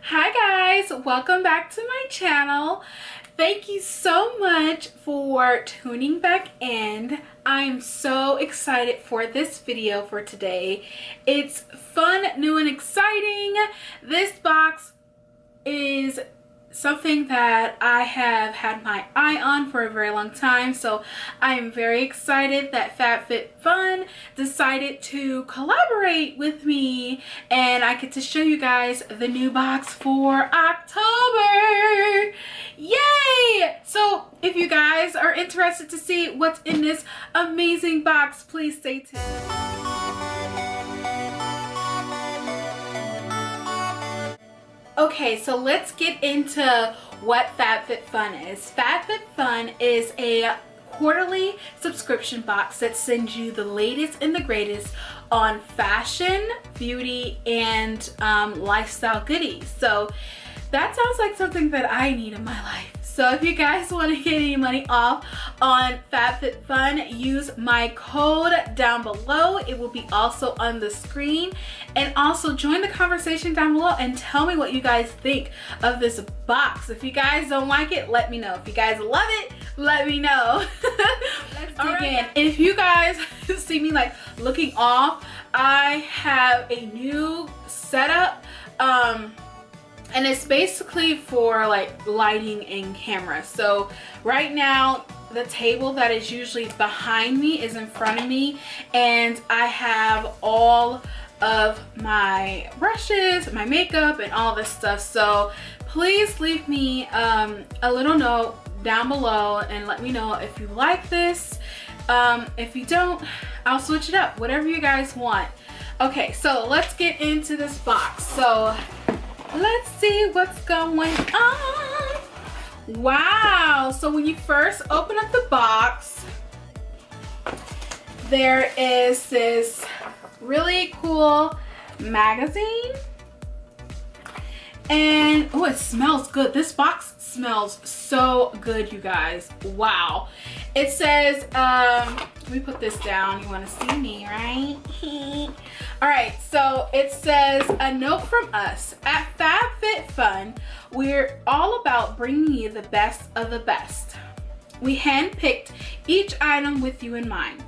Hi guys, welcome back to my channel. Thank you so much for tuning back in. I'm so excited for this video for today. It's fun, new, and exciting. This box is something that I have had my eye on for a very long time, so I am very excited that Fabfitfun decided to collaborate with me and I get to show you guys the new box for October. Yay! So if you guys are interested to see what's in this amazing box, please stay tuned. Okay, so let's get into what Fabfitfun is. Fabfitfun is a quarterly subscription box that sends you the latest and the greatest on fashion, beauty, and lifestyle goodies. So that sounds like something that I need in my life. So if you guys want to get any money off on Fabfitfun, use my code down below. It will be also on the screen. And also join the conversation down below and tell me what you guys think of this box. If you guys don't like it, let me know. If you guys love it, let me know. Let's dig in. If you guys see me like looking off, I have a new setup. And it's basically for like lighting and camera. So right now the table that is usually behind me is in front of me, and I have all of my brushes, my makeup, and all this stuff. So please leave me a little note down below and let me know if you like this. If you don't, I'll switch it up, whatever you guys want. Okay, so let's get into this box. So let's see what's going on. Wow, so when you first open up the box, there is this really cool magazine. And oh, it smells good. This box smells so good, you guys. Wow. It says, let me put this down. You want to see me, right? All right, so it says, a note from us. At Fabfitfun, we're all about bringing you the best of the best. We handpicked each item with you in mind,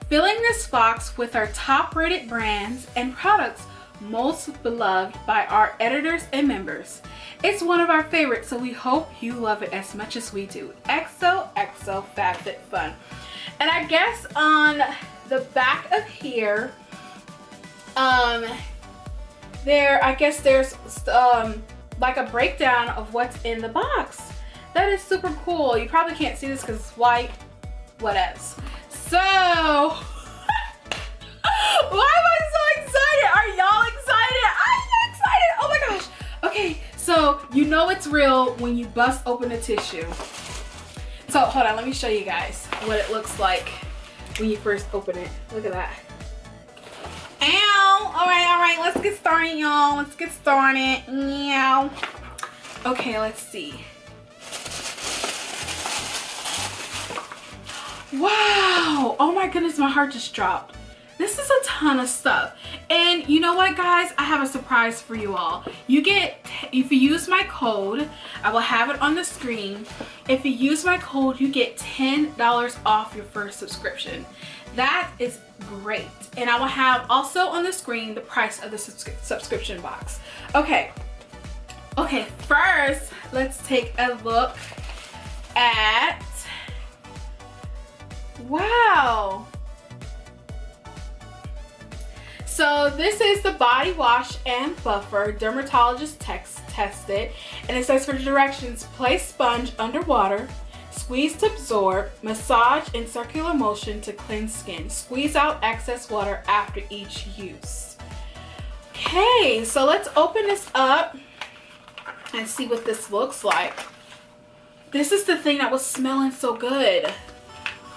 filling this box with our top-rated brands and products most beloved by our editors and members. It's one of our favorites, so we hope you love it as much as we do. XOXO Fabfitfun. And I guess on the back of here, there's like a breakdown of what's in the box. That is super cool. You probably can't see this because it's white. Whatevs. So why am I so excited? Are y'all excited? I'm so excited. Oh my gosh. Okay, so you know it's real when you bust open a tissue. So hold on, let me show you guys what it looks like when you first open it. Look at that. Ow! All right, let's get started, y'all. Let's get started. Meow. Okay, let's see. Wow! Oh my goodness, my heart just dropped. This is a ton of stuff. And you know what, guys? I have a surprise for you all. You get, if you use my code, I will have it on the screen. If you use my code, you get $10 off your first subscription. That is great. And I will have also on the screen the price of the subscription box. Okay, first let's take a look at, wow. So this is the body wash and buffer, dermatologist tested, and it says for directions: place sponge underwater, squeeze to absorb, massage in circular motion to cleanse skin, squeeze out excess water after each use. Okay, so let's open this up and see what this looks like. This is the thing that was smelling so good.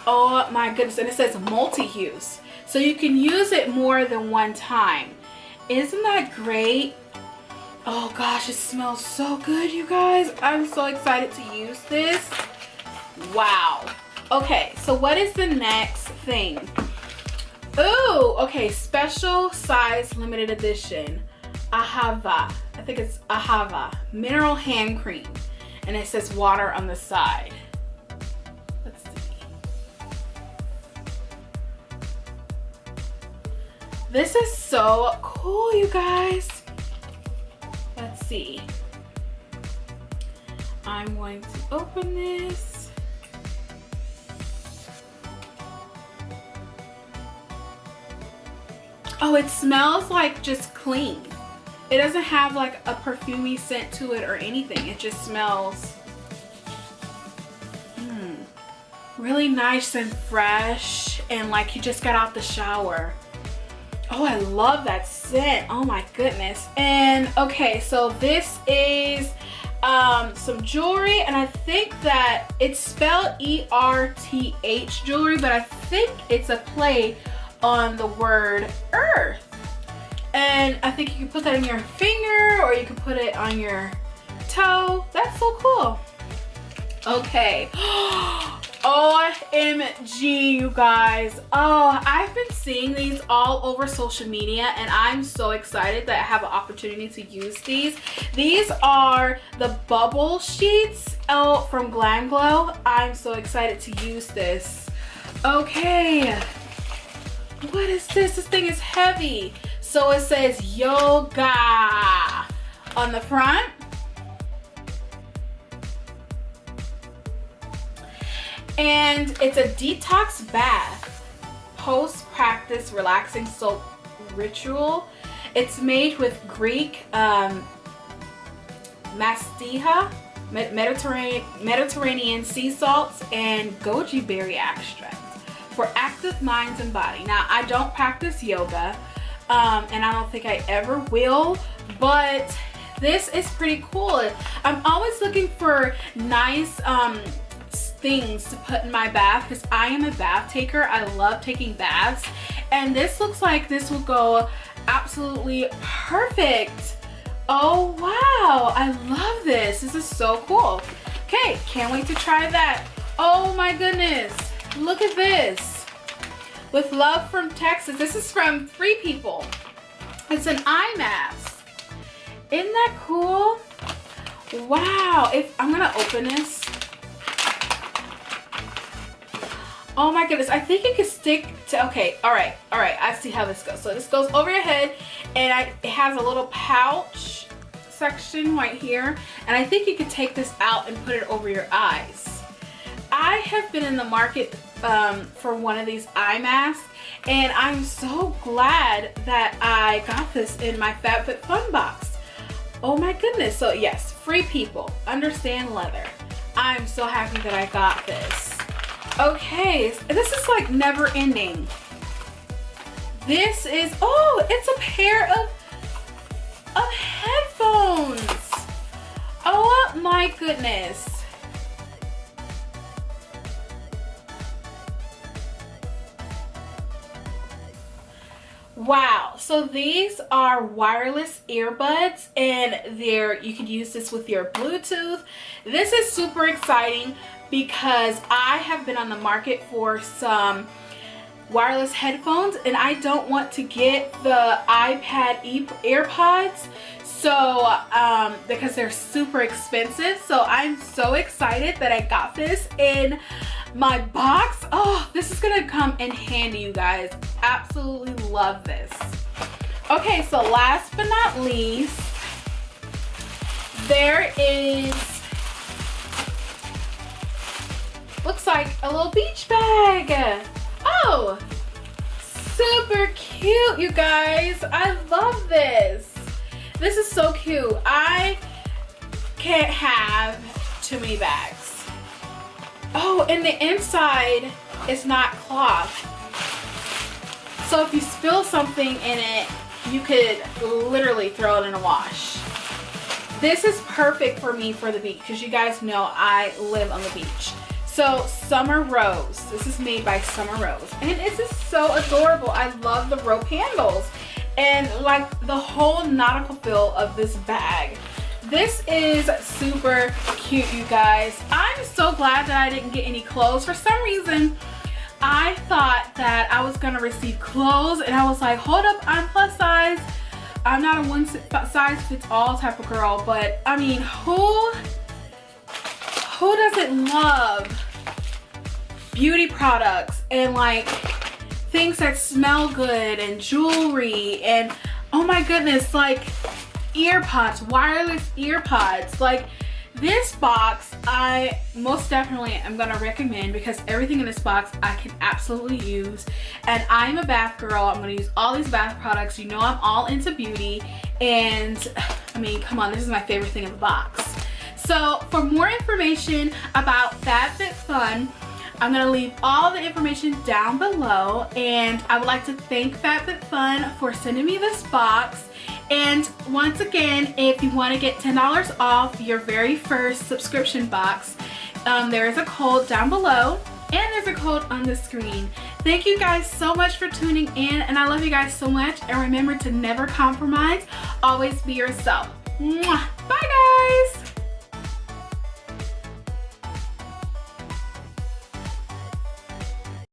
Oh my goodness, and it says multi-use. So you can use it more than one time. Isn't that great? Oh gosh, it smells so good, you guys. I'm so excited to use this. Wow. Okay, so what is the next thing? Ooh, okay, special size limited edition. Ahava. I think it's Ahava mineral hand cream, and it says water on the side. Let's see. This is so cool, you guys. Let's see. I'm going to open this. Oh, it smells like just clean. It doesn't have like a perfumey scent to it or anything. It just smells really nice and fresh, and like you just got out the shower. Oh, I love that scent. Oh my goodness. And okay, so this is some jewelry, and I think that it's spelled E-R-T-H jewelry, but I think it's a play on the word earth. And I think you can put that on your finger, or you can put it on your toe. That's so cool. Okay. OMG, you guys. Oh, I've been seeing these all over social media, and I'm so excited that I have an opportunity to use these. These are the bubble sheets from Glam Glow. I'm so excited to use this. Okay. What is this? This thing is heavy. So it says yoga on the front. And it's a detox bath, post-practice relaxing soap ritual. It's made with Greek mastiha, Mediterranean sea salts, and goji berry extract for active minds and body. Now, I don't practice yoga, and I don't think I ever will, but this is pretty cool. I'm always looking for nice things to put in my bath because I am a bath taker. I love taking baths, and this looks like this will go absolutely perfect. Oh wow, I love this. This is so cool. Okay, can't wait to try that. Oh my goodness, look at this. With love from Texas. This is from Free People. It's an eye mask. Isn't that cool? Wow. If I'm gonna open this. Oh my goodness, I think it can stick to, okay, all right, I see how this goes. So this goes over your head, and it has a little pouch section right here, and I think you could take this out and put it over your eyes. I have been in the market for one of these eye masks, and I'm so glad that I got this in my Fabfitfun box. Oh my goodness, so yes, Free People, understand leather. I'm so happy that I got this. Okay, this is like never ending. This is, oh, it's a pair of headphones. Oh my goodness. Wow, so these are wireless earbuds, and you can use this with your Bluetooth. This is super exciting because I have been on the market for some wireless headphones, and I don't want to get the iPad AirPods, so because they're super expensive. So I'm so excited that I got this in my box. Oh, this is gonna come in handy, you guys. Absolutely love this. Okay, so last but not least, there is, looks like a little beach bag. Oh, super cute, you guys. I love this. This is so cute. I can't have too many bags. Oh, and the inside is not cloth. So if you spill something in it, you could literally throw it in a wash. This is perfect for me for the beach because you guys know I live on the beach. So Summer Rose, this is made by Summer Rose, and this is so adorable. I love the rope handles and like the whole nautical feel of this bag. This is super cute, you guys. I'm so glad that I didn't get any clothes. For some reason, I thought that I was gonna receive clothes, and I was like, hold up, I'm plus size. I'm not a one size fits all type of girl, but I mean, who doesn't love beauty products and like things that smell good and jewelry and oh my goodness, like earpods, wireless earpods. Like this box I most definitely am gonna recommend because everything in this box I can absolutely use, and I'm a bath girl. I'm gonna use all these bath products. You know I'm all into beauty, and I mean, come on, this is my favorite thing in the box. So for more information about Fabfitfun, I'm gonna leave all the information down below, and I would like to thank Fabfitfun for sending me this box. And once again, if you want to get $10 off your very first subscription box, there is a code down below and there's a code on the screen. Thank you guys so much for tuning in, and I love you guys so much, and remember to never compromise, always be yourself. Mwah!